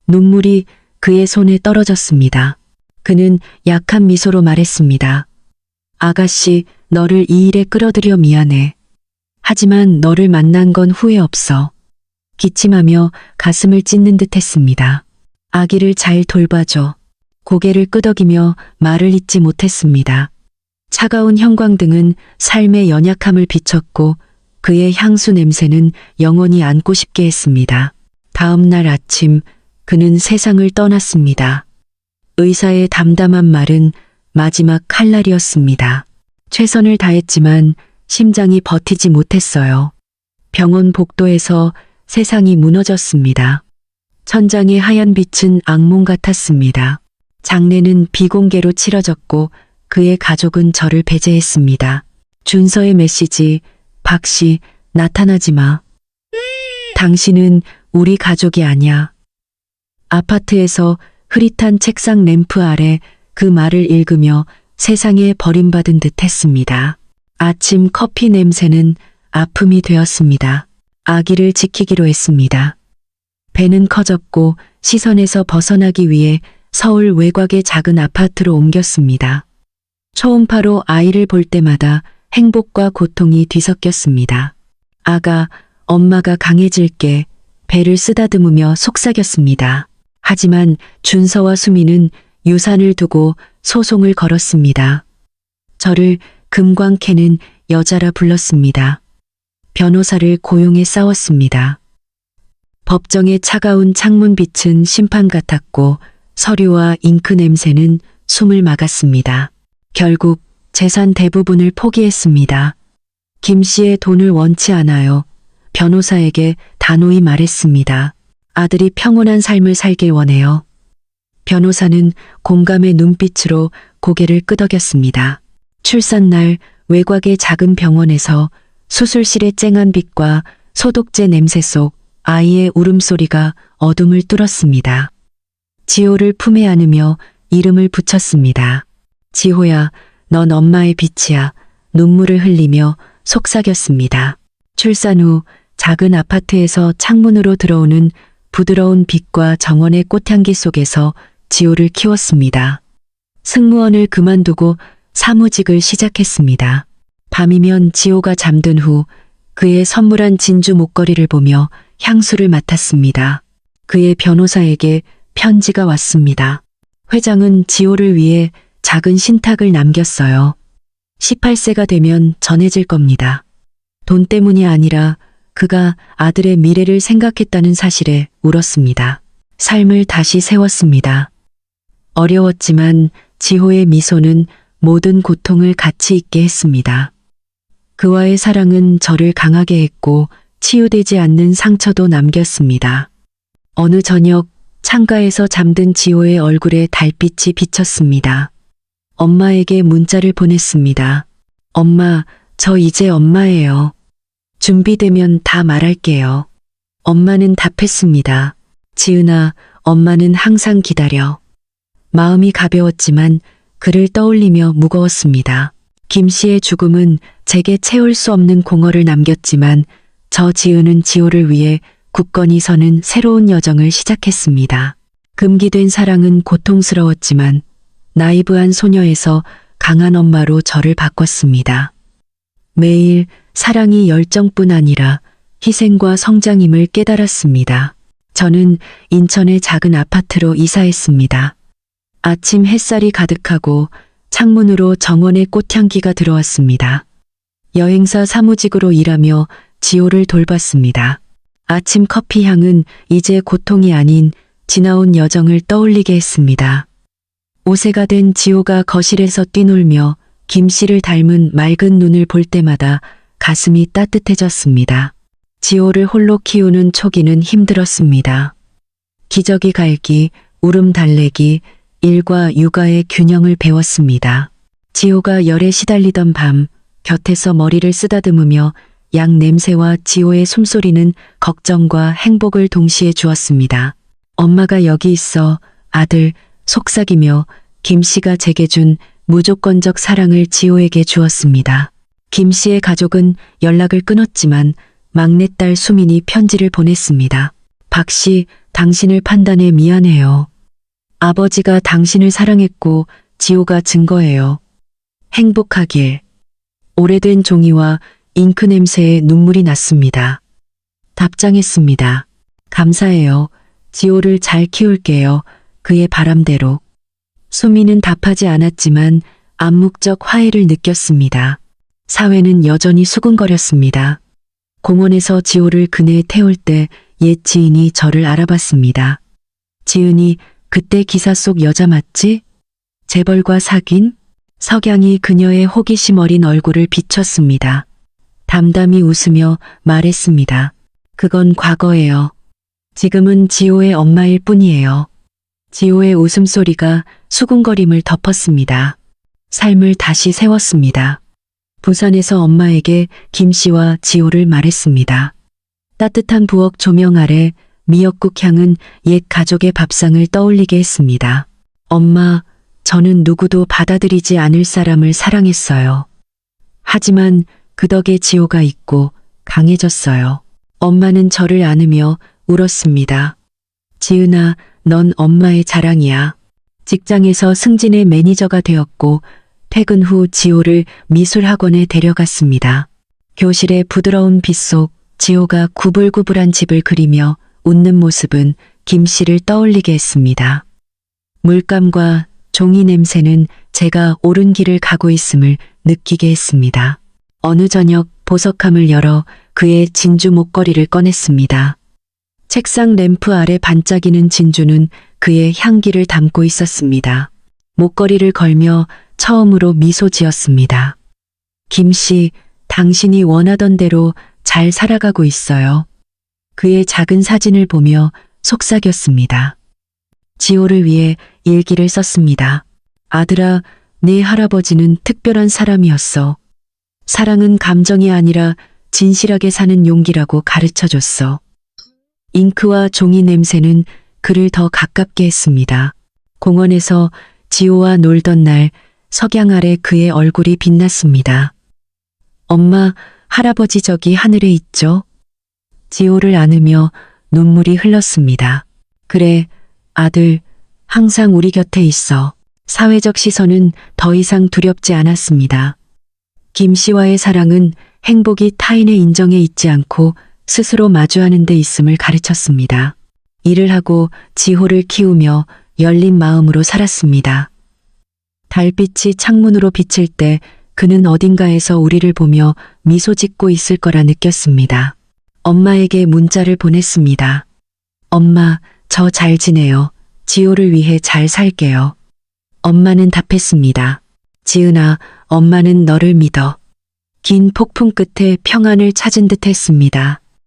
눈물이 그의 손에 떨어졌습니다. 그는 약한 미소로 말했습니다. 아가씨, 너를 이 일에 끌어들여 미안해. 하지만 너를 만난 건 후회 없어. 기침하며 가슴을 찢는 듯 했습니다. 아기를 잘 돌봐줘. 고개를 끄덕이며 말을 잇지 못했습니다. 차가운 형광등은 삶의 연약함을 비췄고 그의 향수 냄새는 영원히 안고 싶게 했습니다. 다음 날 아침 그는 세상을 떠났습니다. 의사의 담담한 말은 마지막 칼날이었습니다. 최선을 다했지만 심장이 버티지 못했어요. 병원 복도에서 세상이 무너졌습니다. 천장의 하얀 빛은 악몽 같았습니다. 장례는 비공개로 치러졌고 그의 가족은 저를 배제했습니다. 준서의 메시지, 박 씨, 나타나지 마. 당신은 우리 가족이 아니야. 아파트에서 흐릿한 책상 램프 아래 그 말을 읽으며 세상에 버림받은 듯 했습니다. 아침 커피 냄새는 아픔이 되었습니다. 아기를 지키기로 했습니다. 배는 커졌고 시선에서 벗어나기 위해 서울 외곽의 작은 아파트로 옮겼습니다. 초음파로 아이를 볼 때마다 행복과 고통이 뒤섞였습니다. 아가, 엄마가 강해질게 배를 쓰다듬으며 속삭였습니다. 하지만 준서와 수미는 유산을 두고 소송을 걸었습니다. 저를 금광 캐는 여자라 불렀습니다. 변호사를 고용해 싸웠습니다. 법정의 차가운 창문빛은 심판 같았고 서류와 잉크 냄새는 숨을 막았습니다. 결국 재산 대부분을 포기했습니다. 김 씨의 돈을 원치 않아요. 변호사에게 단호히 말했습니다. 아들이 평온한 삶을 살길 원해요. 변호사는 공감의 눈빛으로 고개를 끄덕였습니다. 출산날 외곽의 작은 병원에서 수술실의 쨍한 빛과 소독제 냄새 속 아이의 울음소리가 어둠을 뚫었습니다. 지호를 품에 안으며 이름을 붙였습니다. 지호야, 넌 엄마의 빛이야. 눈물을 흘리며 속삭였습니다. 출산 후 작은 아파트에서 창문으로 들어오는 부드러운 빛과 정원의 꽃향기 속에서 지호를 키웠습니다. 승무원을 그만두고 사무직을 시작했습니다. 밤이면 지호가 잠든 후 그의 선물한 진주 목걸이를 보며 향수를 맡았습니다. 그의 변호사에게 편지가 왔습니다. 회장은 지호를 위해 작은 신탁을 남겼어요. 18세가 되면 전해질 겁니다. 돈 때문이 아니라 그가 아들의 미래를 생각했다는 사실에 울었습니다. 삶을 다시 세웠습니다. 어려웠지만 지호의 미소는 모든 고통을 가치 있게 했습니다. 그와의 사랑은 저를 강하게 했고 치유되지 않는 상처도 남겼습니다. 어느 저녁 창가에서 잠든 지호의 얼굴에 달빛이 비쳤습니다. 엄마에게 문자를 보냈습니다. 엄마, 저 이제 엄마예요. 준비되면 다 말할게요. 엄마는 답했습니다. 지은아, 엄마는 항상 기다려. 마음이 가벼웠지만 그를 떠올리며 무거웠습니다. 김 씨의 죽음은 제게 채울 수 없는 공허를 남겼지만 저 지은은 지호를 위해 굳건히 서는 새로운 여정을 시작했습니다. 금기된 사랑은 고통스러웠지만 나이브한 소녀에서 강한 엄마로 저를 바꿨습니다. 매일 사랑이 열정뿐 아니라 희생과 성장임을 깨달았습니다. 저는 인천의 작은 아파트로 이사했습니다. 아침 햇살이 가득하고 창문으로 정원의 꽃향기가 들어왔습니다. 여행사 사무직으로 일하며 지호를 돌봤습니다. 아침 커피 향은 이제 고통이 아닌 지나온 여정을 떠올리게 했습니다. 오세가 된 지호가 거실에서 뛰놀며 김 씨를 닮은 맑은 눈을 볼 때마다 가슴이 따뜻해졌습니다. 지호를 홀로 키우는 초기는 힘들었습니다. 기저귀 갈기, 울음 달래기, 일과 육아의 균형을 배웠습니다. 지호가 열에 시달리던 밤, 곁에서 머리를 쓰다듬으며 양 냄새와 지호의 숨소리는 걱정과 행복을 동시에 주었습니다. 엄마가 여기 있어 아들 속삭이며 김 씨가 제게 준 무조건적 사랑을 지호에게 주었습니다. 김 씨의 가족은 연락을 끊었지만 막내딸 수민이 편지를 보냈습니다. 박 씨, 당신을 판단해 미안해요. 아버지가 당신을 사랑했고 지호가 증거예요. 행복하길. 오래된 종이와 잉크 냄새에 눈물이 났습니다. 답장했습니다. 감사해요. 지호를 잘 키울게요. 그의 바람대로. 수미는 답하지 않았지만 암묵적 화해를 느꼈습니다. 사회는 여전히 수군거렸습니다. 공원에서 지호를 그네에 태울 때 옛 지인이 저를 알아봤습니다. 지은이 그때 기사 속 여자 맞지? 재벌과 사귄? 석양이 그녀의 호기심 어린 얼굴을 비췄습니다. 담담히 웃으며 말했습니다. 그건 과거예요. 지금은 지호의 엄마일 뿐이에요. 지호의 웃음소리가 수군거림을 덮었습니다. 삶을 다시 세웠습니다. 부산에서 엄마에게 김 씨와 지호를 말했습니다. 따뜻한 부엌 조명 아래 미역국 향은 옛 가족의 밥상을 떠올리게 했습니다. 엄마, 저는 누구도 받아들이지 않을 사람을 사랑했어요. 하지만 그 덕에 지호가 있고 강해졌어요. 엄마는 저를 안으며 울었습니다. 지은아, 넌 엄마의 자랑이야. 직장에서 승진의 매니저가 되었고 퇴근 후 지호를 미술학원에 데려갔습니다. 교실의 부드러운 빛 속 지호가 구불구불한 집을 그리며 웃는 모습은 김 씨를 떠올리게 했습니다. 물감과 종이 냄새는 제가 옳은 길을 가고 있음을 느끼게 했습니다. 어느 저녁 보석함을 열어 그의 진주 목걸이를 꺼냈습니다. 책상 램프 아래 반짝이는 진주는 그의 향기를 담고 있었습니다. 목걸이를 걸며 처음으로 미소 지었습니다. 김 씨, 당신이 원하던 대로 잘 살아가고 있어요. 그의 작은 사진을 보며 속삭였습니다. 지호를 위해 일기를 썼습니다. 아들아, 네 할아버지는 특별한 사람이었어. 사랑은 감정이 아니라 진실하게 사는 용기라고 가르쳐줬어. 잉크와 종이 냄새는 그를 더 가깝게 했습니다. 공원에서 지호와 놀던 날 석양 아래 그의 얼굴이 빛났습니다. 엄마, 할아버지 저기 하늘에 있죠? 지호를 안으며 눈물이 흘렀습니다. 그래, 아들, 항상 우리 곁에 있어. 사회적 시선은 더 이상 두렵지 않았습니다. 김 씨와의 사랑은 행복이 타인의 인정에 있지 않고 스스로 마주하는 데 있음을 가르쳤습니다. 일을 하고 지호를 키우며 열린 마음으로 살았습니다. 달빛이 창문으로 비칠 때 그는 어딘가에서 우리를 보며 미소 짓고 있을 거라 느꼈습니다. 엄마에게 문자를 보냈습니다. 엄마, 저 잘 지내요. 지호를 위해 잘 살게요. 엄마는 답했습니다. 지은아, 엄마는 너를 믿어. 긴 폭풍 끝에 평안을 찾은 듯 했습니다.